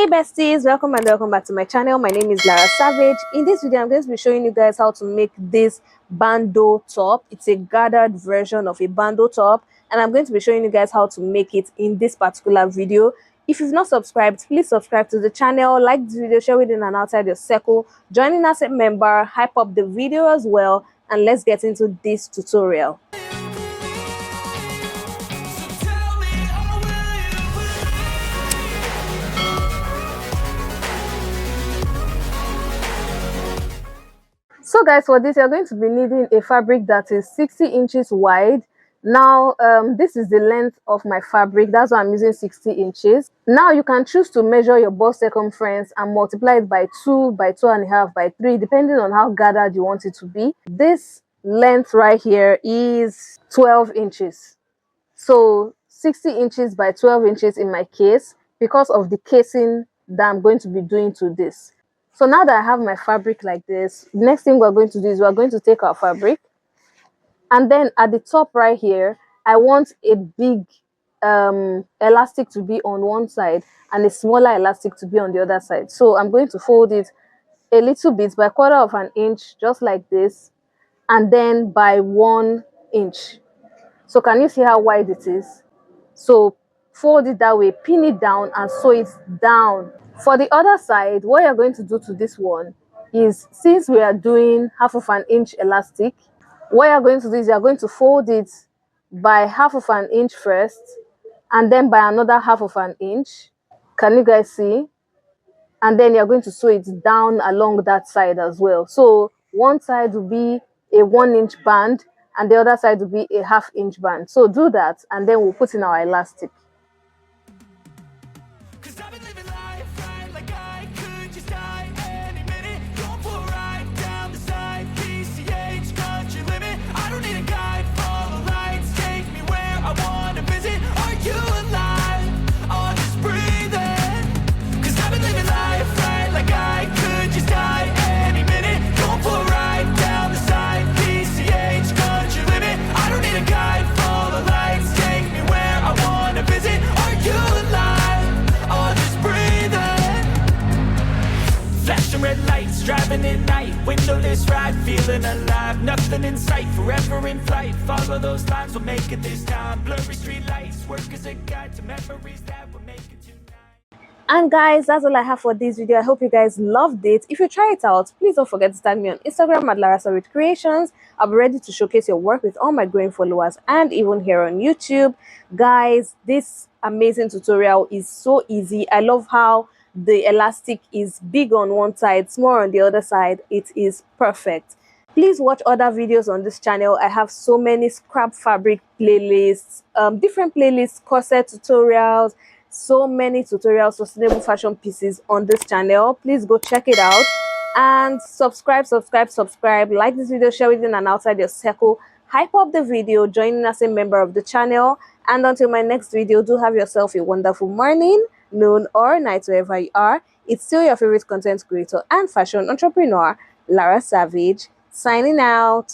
Hey besties, welcome and welcome back to my channel. My name is Lara Savage. In this video I'm going to be showing you guys how to make this bandeau top. It's a gathered version of a bandeau top, and I'm going to be showing you guys how to make it in this particular video. If you've not subscribed, please subscribe to the channel, like this video, share within and outside your circle, join in as a member, hype up the video as well, and let's get into this tutorial. So guys, for this you're going to be needing a fabric that is 60 inches wide. Now this is the length of my fabric, that's why I'm using 60 inches. Now you can choose to measure your bust circumference and multiply it by 2, by 2.5, by 3, depending on how gathered you want it to be. This length right here is 12 inches, so 60 inches by 12 inches in my case, because of the casing that I'm going to be doing to this. So now that I have my fabric like this, next thing we're going to do is we're going to take our fabric, and then at the top right here, I want a big elastic to be on one side and a smaller elastic to be on the other side. So I'm going to fold it a little bit by 1/4 inch, just like this, and then by 1 inch. So can you see how wide it is? So fold it that way, pin it down and sew it down. For the other side, what you're going to do to this one is, since we are doing 1/2 inch elastic, what you're going to do is you're going to fold it by 1/2 inch first, and then by another 1/2 inch. Can you guys see? And then you're going to sew it down along that side as well. So one side will be a 1 inch band and the other side will be a 1/2 inch band. So do that, and then we'll put in our elastic. Red lights, driving at night, windowless ride, feeling alive, nothing in sight, forever in flight, follow those lines, we'll make it this time, blurry street lights, work as a guide to memories that we'll make it tonight. And guys, that's all I have for this video. I hope you guys loved it. If you try it out, please don't forget to tag me on Instagram at Lara Savage Creations. I'll be ready to showcase your work with all my growing followers, and even here on YouTube. Guys, this amazing tutorial is so easy. I love how the elastic is big on one side, small on the other side. It is perfect. Please watch other videos on this channel. I have so many scrap fabric playlists, different playlists, corset tutorials, so many tutorials, sustainable fashion pieces on this channel. Please go check it out and subscribe, like this video, share within and outside your circle, hype up the video, join in as a member of the channel. And until my next video, do have yourself a wonderful morning, noon or night, wherever you are. It's still your favorite content creator and fashion entrepreneur, Lara Savage, signing out.